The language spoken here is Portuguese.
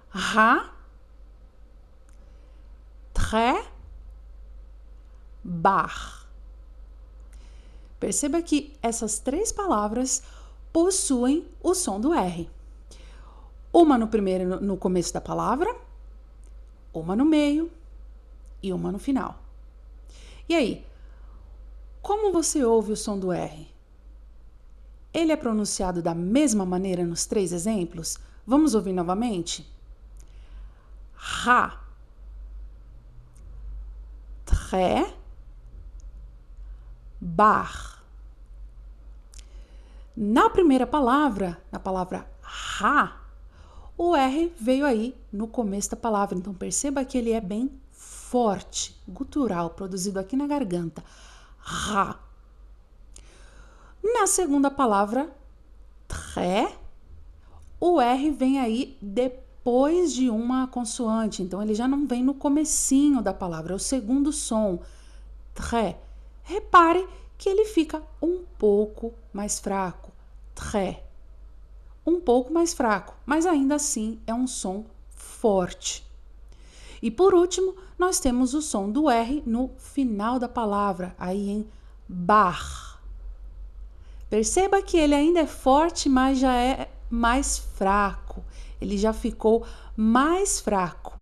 Ra, très, bar. Perceba que essas três palavras possuem o som do R. Uma no começo da palavra, uma no meio e uma no final. E aí, como você ouve o som do R? Ele é pronunciado da mesma maneira nos três exemplos? Vamos ouvir novamente? Ra, très, bar. Na primeira palavra, na palavra ra, o R veio aí no começo da palavra. Então, perceba que ele é bem forte, gutural, produzido aqui na garganta. Ra. Na segunda palavra, très, o R vem aí depois de uma consoante. Então, ele já não vem no comecinho da palavra, é o segundo som. Très. Repare que ele fica um pouco mais fraco. Très. Um pouco mais fraco, mas ainda assim é um som forte. E por último, nós temos o som do R no final da palavra, aí em bar. Perceba que ele ainda é forte, mas já é mais fraco. Ele já ficou mais fraco.